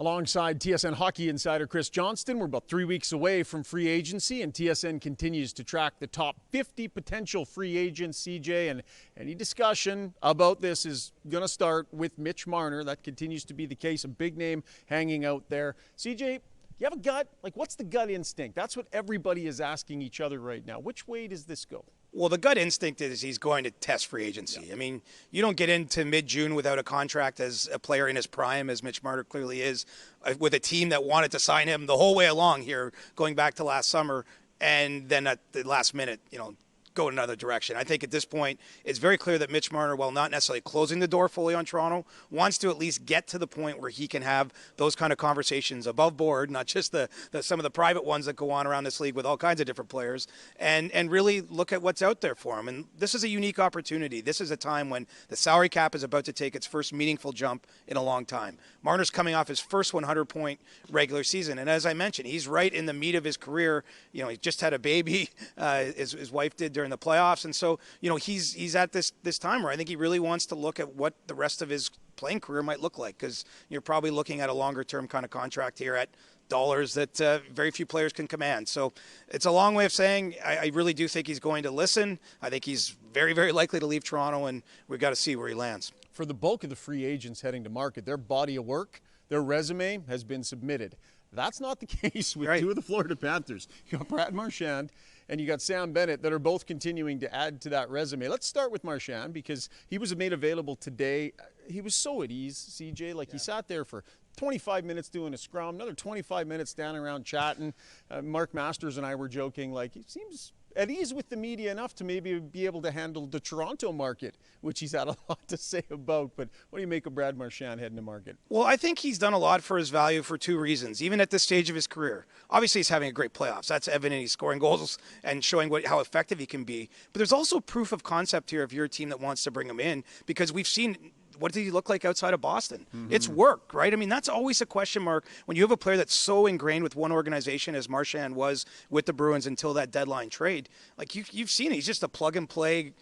Alongside TSN hockey insider Chris Johnston, we're about 3 weeks away from free agency, and TSN continues to track the top 50 potential free agents, CJ, and any discussion about this is going to start with Mitch Marner. That continues to be the case, a big name hanging out there. CJ, you have a gut? Like, what's the gut instinct? That's what everybody is asking each other right now. Which way does this go? Well, the gut instinct is he's going to test free agency. Yeah. I mean, you don't get into mid-June without a contract as a player in his prime, as Mitch Marner clearly is, with a team that wanted to sign him the whole way along here, going back to last summer, and then at the last minute, go in another direction. I think at this point, it's very clear that Mitch Marner, while not necessarily closing the door fully on Toronto, wants to at least get to the point where he can have those kind of conversations above board, not just the some of the private ones that go on around this league with all kinds of different players, and really look at what's out there for him. And this is a unique opportunity. This is a time when the salary cap is about to take its first meaningful jump in a long time. Marner's coming off his first 100-point regular season, and as I mentioned, he's right in the meat of his career. He just had a baby, his wife did during the playoffs, and so he's at this time where I think he really wants to look at what the rest of his playing career might look like, because you're probably looking at a longer term kind of contract here at dollars that very few players can command. So it's a long way of saying I really do think he's going to listen. I think he's very, very likely to leave Toronto, and we've got to see where he lands. For the bulk of the free agents heading to market, their body of work, their resume has been submitted. That's not the case with two of the Florida Panthers. You got Brad Marchand and you got Sam Bennett that are both continuing to add to that resume. Let's start with Marchand because he was made available today. He was so at ease, CJ. He sat there for 25 minutes doing a scrum, another 25 minutes standing around chatting. Mark Masters and I were joking, he seems at ease with the media enough to maybe be able to handle the Toronto market, which he's had a lot to say about. But what do you make of Brad Marchand heading to market? Well, I think he's done a lot for his value for two reasons, even at this stage of his career. Obviously, he's having a great playoffs. That's evident. He's scoring goals and showing how effective he can be. But there's also proof of concept here if you're a team that wants to bring him in, because we've seen – what did he look like outside of Boston? Mm-hmm. It's work, right? I mean, that's always a question mark when you have a player that's so ingrained with one organization as Marchand was with the Bruins until that deadline trade. You've seen it. He's just a plug-and-play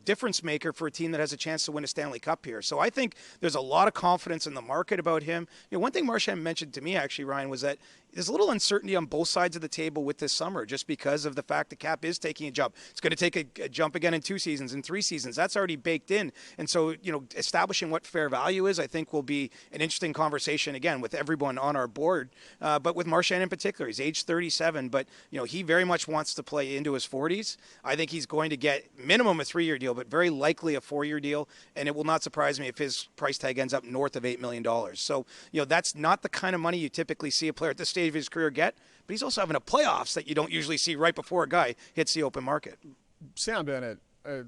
difference maker for a team that has a chance to win a Stanley Cup here. So I think there's a lot of confidence in the market about him. One thing Marchand mentioned to me, actually, Ryan, was that there's a little uncertainty on both sides of the table with this summer just because of the fact the cap is taking a jump. It's going to take a jump again in 2 seasons, in 3 seasons. That's already baked in. And so, establishing what fair value is, I think will be an interesting conversation, again, with everyone on our board. But with Marchand in particular, he's age 37, but, he very much wants to play into his 40s. I think he's going to get minimum a 3-year deal, but very likely a 4-year deal. And it will not surprise me if his price tag ends up north of $8 million. So, that's not the kind of money you typically see a player at this stage of his career get, but he's also having a playoffs that you don't usually see right before a guy hits the open market. Sam Bennett,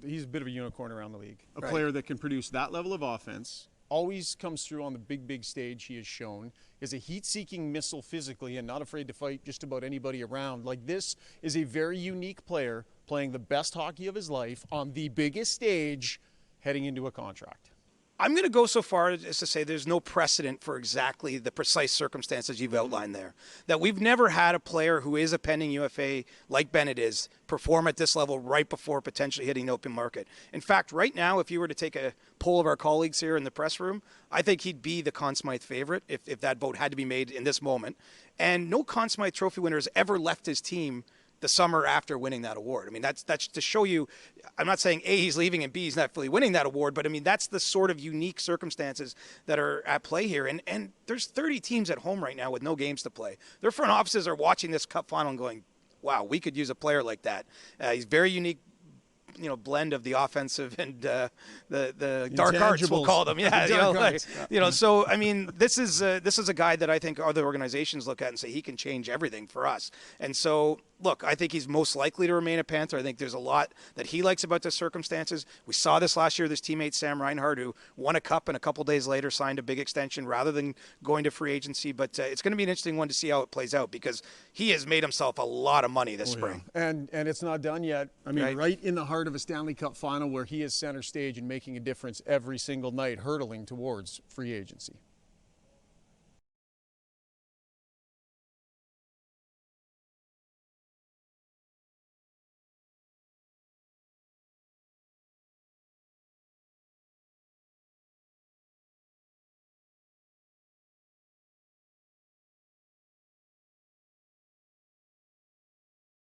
he's a bit of a unicorn around the league. A player that can produce that level of offense, always comes through on the big stage he has shown, is a heat-seeking missile physically and not afraid to fight just about anybody around. This is a very unique player playing the best hockey of his life on the biggest stage heading into a contract. I'm going to go so far as to say there's no precedent for exactly the precise circumstances you've outlined there. That we've never had a player who is a pending UFA like Bennett is perform at this level right before potentially hitting the open market. In fact, right now, if you were to take a poll of our colleagues here in the press room, I think he'd be the Conn Smythe favorite if that vote had to be made in this moment. And no Conn Smythe Trophy winner has ever left his team the summer after winning that award. I mean, that's to show you, I'm not saying A, he's leaving, and B, he's not fully winning that award, but I mean, that's the sort of unique circumstances that are at play here. And there's 30 teams at home right now with no games to play. Their front offices are watching this Cup final and going, wow, we could use a player like that. He's very unique, blend of the offensive and the dark arts, we'll call them. Yeah, so I mean, this is a guy that I think other organizations look at and say he can change everything for us. And so, look, I think he's most likely to remain a Panther. I think there's a lot that he likes about the circumstances. We saw this last year with his teammate Sam Reinhart, who won a cup and a couple days later signed a big extension rather than going to free agency. But it's going to be an interesting one to see how it plays out because he has made himself a lot of money this spring. Yeah. And it's not done yet. I mean, right in the heart of a Stanley Cup final where he is center stage and making a difference every single night, hurtling towards free agency.